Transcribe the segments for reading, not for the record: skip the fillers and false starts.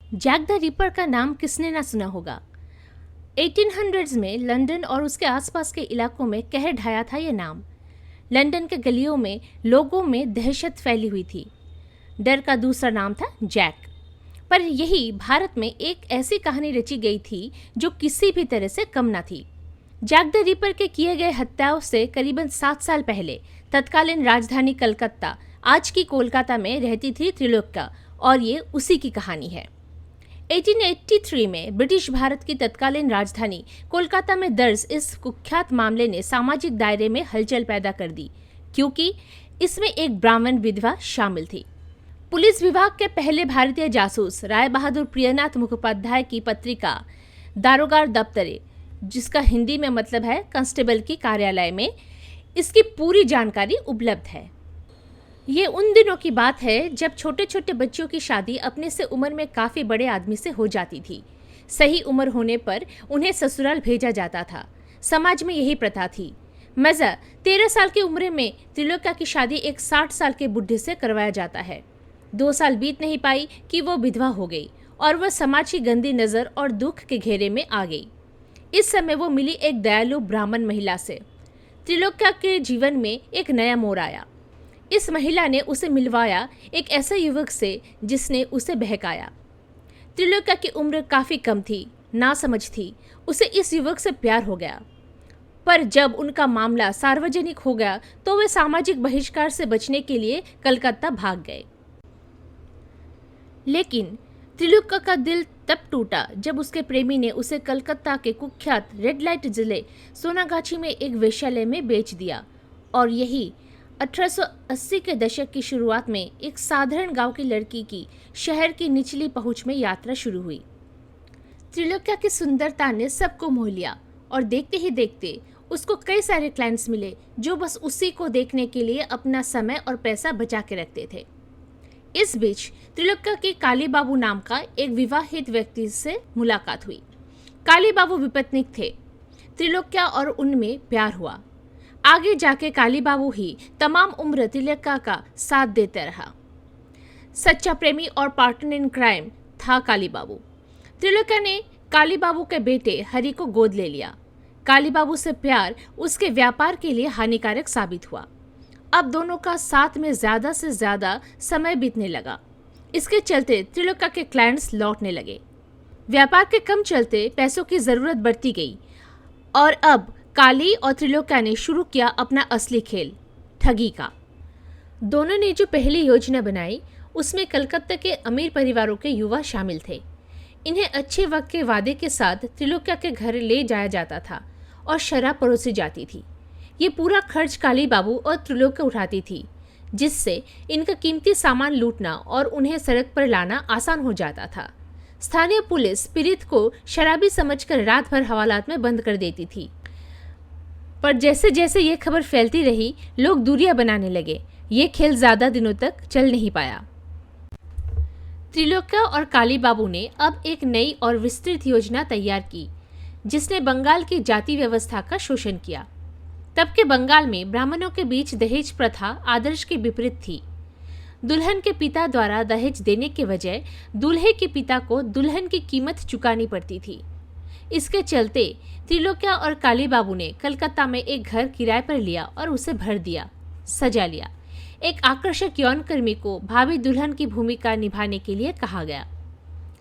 Jack the ripper का नाम किसने ना सुना होगा। 1800s में लंदन और उसके आसपास के इलाकों में कहर ढाया था ये नाम। लंदन के गलियों में लोगों में दहशत फैली हुई थी। डर का दूसरा नाम था जैक। पर यही भारत में एक ऐसी कहानी रची गई थी जो किसी भी तरह से कम न थी। जैक द रिपर के किए गए हत्याओं से करीबन 7 साल पहले तत्कालीन राजधानी कलकत्ता, आज की कोलकाता में रहती थी त्रिलोक्या, और ये उसी की कहानी है। 1883 में ब्रिटिश भारत की तत्कालीन राजधानी कोलकाता में दर्ज इस कुख्यात मामले ने सामाजिक दायरे में हलचल पैदा कर दी, क्योंकि इसमें एक ब्राह्मण विधवा शामिल थी। पुलिस विभाग के पहले भारतीय जासूस राय बहादुर प्रियनाथ मुखोपाध्याय की पत्रिका दारोगार दफ्तरे, जिसका हिंदी में मतलब है कांस्टेबल की कार्यालय में, इसकी पूरी जानकारी उपलब्ध है। ये उन दिनों की बात है जब छोटे छोटे बच्चों की शादी अपने से उम्र में काफ़ी बड़े आदमी से हो जाती थी। सही उम्र होने पर उन्हें ससुराल भेजा जाता था। समाज में यही प्रथा थी। मज़ा 13 साल की उम्र में त्रिलोक्या की शादी एक 60 साल के बुढ़े से करवाया जाता है। 2 साल बीत नहीं पाई कि वो विधवा हो गई और वह समाज की गंदी नज़र और दुख के घेरे में आ गई। इस समय वो मिली एक दयालु ब्राह्मण महिला से। त्रिलोक्या के जीवन में एक नया मोड़ आया। इस महिला ने उसे मिलवाया एक ऐसे युवक से जिसने उसे बहकाया। त्रिलोक्या की उम्र काफ़ी कम थी, नासमझ थी। उसे इस युवक से प्यार हो गया। पर जब उनका मामला सार्वजनिक हो गया तो वे सामाजिक बहिष्कार से बचने के लिए कलकत्ता भाग गए। लेकिन त्रिलोक्या का दिल तब टूटा जब उसके प्रेमी ने उसे कलकत्ता के कुख्यात रेड लाइट जिले सोनागाछी में एक वेश्यालय में बेच दिया। और यही 1880 के दशक की शुरुआत में एक साधारण गांव की लड़की की शहर की निचली पहुंच में यात्रा शुरू हुई। त्रिलोक्या की सुंदरता ने सबको मोह लिया और देखते ही देखते उसको कई सारे क्लाइंट्स मिले जो बस उसी को देखने के लिए अपना समय और पैसा बचा के रखते थे। इस बीच त्रिलोक्या के काली बाबू नाम का एक विवाहित व्यक्ति से मुलाकात हुई। काली बाबू विपत्निक थे। त्रिलोक्या और उनमें प्यार हुआ। आगे जाके काली बाबू ही तमाम उम्र त्रिलोक्या का साथ देता रहा। सच्चा प्रेमी और पार्टनर इन क्राइम था काली बाबू। त्रिलोक्या ने काली बाबू के बेटे हरि को गोद ले लिया। काली बाबू से प्यार उसके व्यापार के लिए हानिकारक साबित हुआ। अब दोनों का साथ में ज्यादा से ज्यादा समय बीतने लगा। इसके चलते त्रिलोक्या के क्लाइंट्स लौटने लगे। व्यापार के कम चलते पैसों की जरूरत बढ़ती गई और अब काली और त्रिलोक्या ने शुरू किया अपना असली खेल, ठगी का। दोनों ने जो पहली योजना बनाई उसमें कलकत्ता के अमीर परिवारों के युवा शामिल थे। इन्हें अच्छे वक्त के वादे के साथ त्रिलोक्या के घर ले जाया जाता था और शराब परोसी जाती थी। ये पूरा खर्च काली बाबू और त्रिलोक्या उठाती थी, जिससे इनका कीमती सामान लूटना और उन्हें सड़क पर लाना आसान हो जाता था। स्थानीय पुलिस पीड़ित को शराबी समझकर रात भर हवालात में बंद कर देती थी। पर जैसे जैसे ये खबर फैलती रही, लोग दूरियां बनाने लगे। ये खेल ज़्यादा दिनों तक चल नहीं पाया। त्रिलोक्या और काली बाबू ने अब एक नई और विस्तृत योजना तैयार की, जिसने बंगाल की जाति व्यवस्था का शोषण किया। तब के बंगाल में ब्राह्मणों के बीच दहेज प्रथा आदर्श के विपरीत थी। दुल्हन के पिता द्वारा दहेज देने के बजाय दूल्हे के पिता को दुल्हन की कीमत चुकानी पड़ती थी। इसके चलते त्रिलोक्या और काली बाबू ने कलकत्ता में एक घर किराए पर लिया और उसे भर दिया, सजा लिया। एक आकर्षक यौनकर्मी को भावी दुल्हन की भूमिका निभाने के लिए कहा गया।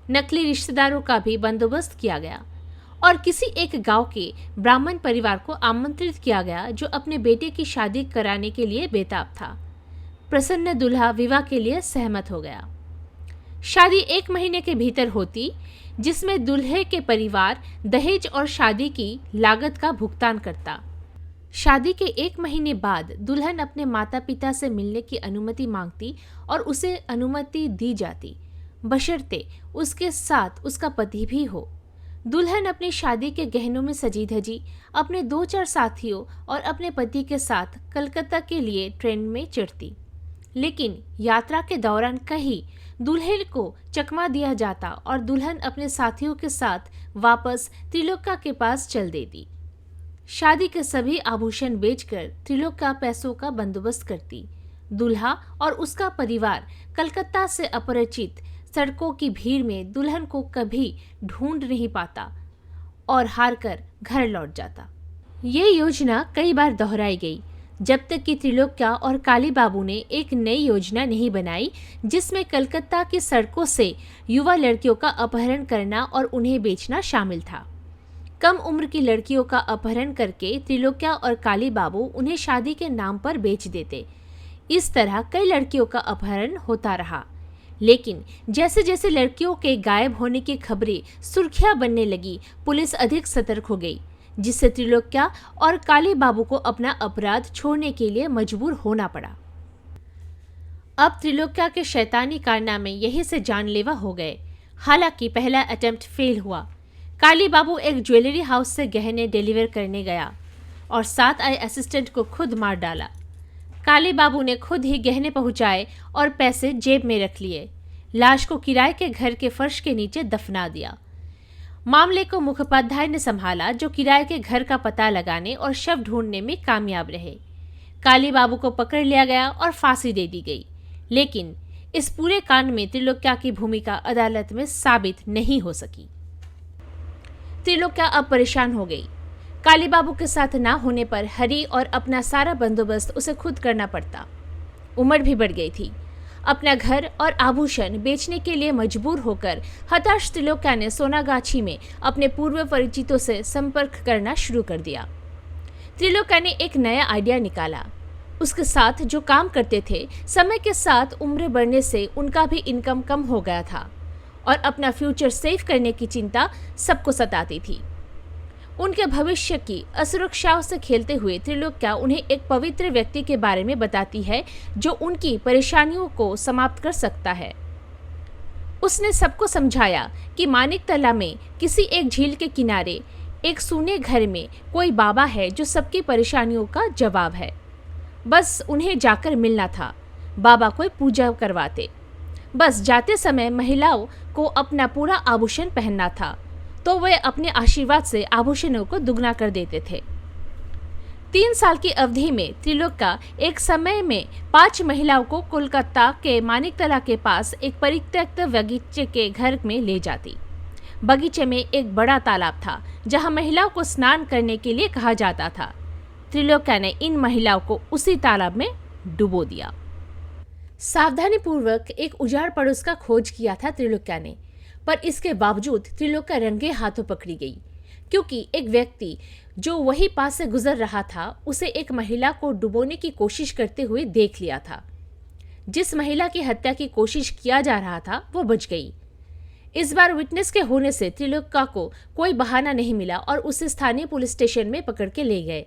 नकली रिश्तेदारों का भी बंदोबस्त किया गया और किसी एक गांव के ब्राह्मण परिवार को आमंत्रित किया गया जो अपने बेटे की शादी कराने के लिए बेताब था। प्रसन्न दूल्हा विवाह के लिए सहमत हो गया। शादी 1 महीने के भीतर होती, जिसमें दूल्हे के परिवार दहेज और शादी की लागत का भुगतान करता। शादी के 1 महीने बाद दुल्हन अपने माता पिता से मिलने की अनुमति मांगती और उसे अनुमति दी जाती, बशर्ते उसके साथ उसका पति भी हो। दुल्हन अपनी शादी के गहनों में सजी धजी अपने 2-4 साथियों और अपने पति के साथ कलकत्ता के लिए ट्रेन में चढ़ती। लेकिन यात्रा के दौरान कहीं दूल्हे को चकमा दिया जाता और दुल्हन अपने साथियों के साथ वापस त्रिलोक्या के पास चल देती। शादी के सभी आभूषण बेचकर त्रिलोक्या पैसों का बंदोबस्त करती। दूल्हा और उसका परिवार कलकत्ता से अपरिचित सड़कों की भीड़ में दुल्हन को कभी ढूंढ नहीं पाता और हार कर घर लौट जाता। ये योजना कई बार दोहराई गई, जब तक कि त्रिलोक्या और काली बाबू ने एक नई योजना नहीं बनाई, जिसमें कलकत्ता की सड़कों से युवा लड़कियों का अपहरण करना और उन्हें बेचना शामिल था। कम उम्र की लड़कियों का अपहरण करके त्रिलोक्या और काली बाबू उन्हें शादी के नाम पर बेच देते। इस तरह कई लड़कियों का अपहरण होता रहा, लेकिन जैसे जैसे लड़कियों के गायब होने की खबरें सुर्खियां बनने लगी, पुलिस अधिक सतर्क हो गई, जिससे त्रिलोक्या और काली बाबू को अपना अपराध छोड़ने के लिए मजबूर होना पड़ा। अब त्रिलोक्या के शैतानी कारनामे यहीं से जानलेवा हो गए। हालांकि पहला अटेम्प्ट फेल हुआ। काली बाबू एक ज्वेलरी हाउस से गहने डिलीवर करने गया और साथ आए असिस्टेंट को खुद मार डाला। काली बाबू ने खुद ही गहने पहुंचाए और पैसे जेब में रख लिए। लाश को किराए के घर के फर्श के नीचे दफना दिया। मामले को मुखोपाध्याय ने संभाला, जो किराए के घर का पता लगाने और शव ढूंढने में कामयाब रहे। काली बाबू को पकड़ लिया गया और फांसी दे दी गई, लेकिन इस पूरे कांड में त्रिलोक्या की भूमिका अदालत में साबित नहीं हो सकी। त्रिलोक्या अब परेशान हो गई। काली बाबू के साथ ना होने पर हरि और अपना सारा बंदोबस्त उसे खुद करना पड़ता। उम्र भी बढ़ गई थी। अपना घर और आभूषण बेचने के लिए मजबूर होकर हताश त्रिलोक्या ने सोनागाछी में अपने पूर्व परिचितों से संपर्क करना शुरू कर दिया। त्रिलोक्या ने एक नया आइडिया निकाला। उसके साथ जो काम करते थे, समय के साथ उम्र बढ़ने से उनका भी इनकम कम हो गया था और अपना फ्यूचर सेव करने की चिंता सबको सताती थी। उनके भविष्य की असुरक्षाओं से खेलते हुए त्रिलोक्या उन्हें एक पवित्र व्यक्ति के बारे में बताती है, जो उनकी परेशानियों को समाप्त कर सकता है। उसने सबको समझाया कि मानिकतला में किसी एक झील के किनारे एक सूने घर में कोई बाबा है, जो सबकी परेशानियों का जवाब है। बस उन्हें जाकर मिलना था। बाबा कोई पूजा करवाते। बस जाते समय महिलाओं को अपना पूरा आभूषण पहनना था, तो वे अपने आशीर्वाद से आभूषणों को दुगना कर देते थे। 3 साल की अवधि में त्रिलोक्या एक समय में 5 महिलाओं को कोलकाता के मानिकतला के पास एक परित्यक्त बगीचे के घर में ले जाती। बगीचे में एक बड़ा तालाब था, जहां महिलाओं को स्नान करने के लिए कहा जाता था। त्रिलोक्या ने इन महिलाओं को उसी तालाब में डुबो दिया। सावधानी पूर्वक एक उजाड़ पड़ोस का खोज किया था त्रिलोक्या ने, पर इसके बावजूद त्रिलोक्या रंगे हाथों पकड़ी गई, क्योंकि एक व्यक्ति जो वही पास से गुजर रहा था, उसे एक महिला को डुबोने की कोशिश करते हुए देख लिया था। जिस महिला की हत्या की कोशिश किया जा रहा था, वो बच गई। इस बार विटनेस के होने से त्रिलोक्या को कोई बहाना नहीं मिला और उसे स्थानीय पुलिस स्टेशन में पकड़ के ले गए।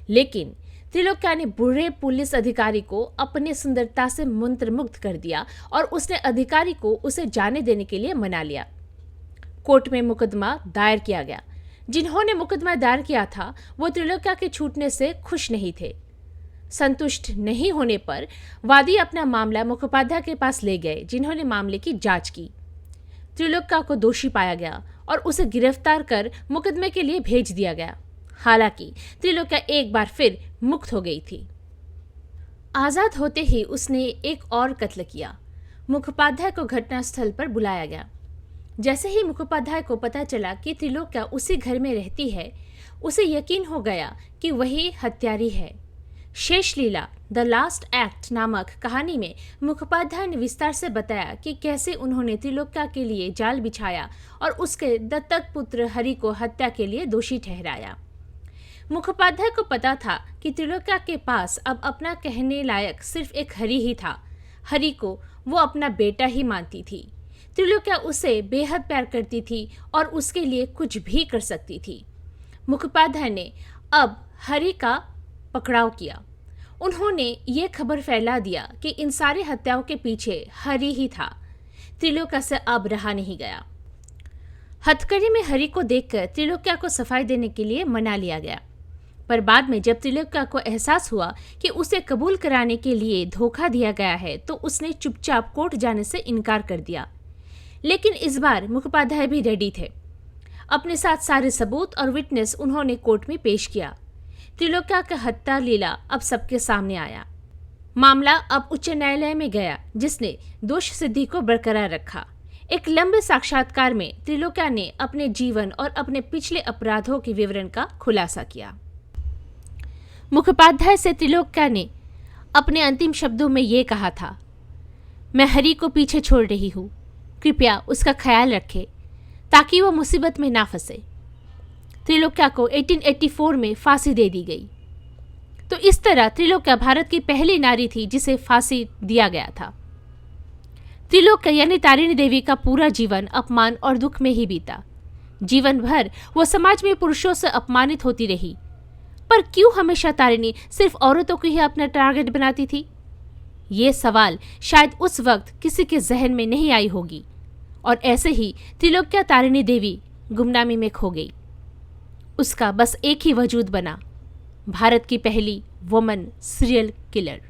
लेकिन त्रिलोक्या ने बुरे पुलिस अधिकारी को अपने सुंदरता से मंत्रमुग्ध कर दिया और उसने अधिकारी को उसे जाने देने के लिए मना लिया। कोर्ट में मुकदमा दायर किया गया। जिन्होंने मुकदमा दायर किया था, वो त्रिलोक्या के छूटने से खुश नहीं थे। संतुष्ट नहीं होने पर वादी अपना मामला मुखोपाध्याय के पास ले गए, जिन्होंने मामले की जांच की। त्रिलोक्या को दोषी पाया गया और उसे गिरफ्तार कर मुकदमे के लिए भेज दिया गया। हालांकि त्रिलोक्या एक बार फिर मुक्त हो गई थी। आजाद होते ही उसने एक और कत्ल किया। मुखोपाध्याय को घटनास्थल पर बुलाया गया। जैसे ही मुखोपाध्याय को पता चला कि त्रिलोक्या उसी घर में रहती है, उसे यकीन हो गया कि वही हत्यारी है। शेष लीला द लास्ट एक्ट नामक कहानी में मुखोपाध्याय ने विस्तार से बताया कि कैसे उन्होंने त्रिलोक्या के लिए जाल बिछाया और उसके दत्तक पुत्र हरि को हत्या के लिए दोषी ठहराया। मुखोपाध्याय को पता था कि त्रिलोक्या के पास अब अपना कहने लायक सिर्फ एक हरि ही था। हरि को वो अपना बेटा ही मानती थी। त्रिलोक्या उसे बेहद प्यार करती थी और उसके लिए कुछ भी कर सकती थी। मुखोपाध्याय ने अब हरि का पकड़ाव किया। उन्होंने ये खबर फैला दिया कि इन सारे हत्याओं के पीछे हरि ही था। त्रिलोक्या से अब रहा नहीं गया। हथकड़ी में हरि को देखकर त्रिलोक्या को सफाई देने के लिए मना लिया गया, पर बाद में जब त्रिलोक्या को एहसास हुआ कि उसे कबूल कराने के लिए धोखा दिया गया है, तो उसने चुपचाप कोर्ट जाने से इनकार कर दिया। लेकिन इस बार मुखोपाध्याय भी रेडी थे। अपने साथ सारे सबूत और विटनेस उन्होंने कोर्ट में पेश किया। त्रिलोक्या का हत्या लीला अब सबके सामने आया। मामला अब उच्च न्यायालय में गया, जिसने दोष सिद्धि को बरकरार रखा। एक लंबे साक्षात्कार में त्रिलोक्या ने अपने जीवन और अपने पिछले अपराधों के विवरण का खुलासा किया। मुखोपाध्याय से त्रिलोक्या ने अपने अंतिम शब्दों में ये कहा था, मैं हरि को पीछे छोड़ रही हूँ, कृपया उसका ख्याल रखें ताकि वो मुसीबत में ना फंसे। त्रिलोक्या को 1884 में फांसी दे दी गई। तो इस तरह त्रिलोक्या भारत की पहली नारी थी जिसे फांसी दिया गया था। त्रिलोक्या यानी तारिणी देवी का पूरा जीवन अपमान और दुख में ही बीता। जीवन भर वो समाज में पुरुषों से अपमानित होती रही। पर क्यों हमेशा तारिणी सिर्फ औरतों को ही अपना टारगेट बनाती थी? ये सवाल शायद उस वक्त किसी के जहन में नहीं आई होगी और ऐसे ही त्रिलोक्या तारिणी देवी गुमनामी में खो गई। उसका बस एक ही वजूद बना, भारत की पहली वुमन सीरियल किलर।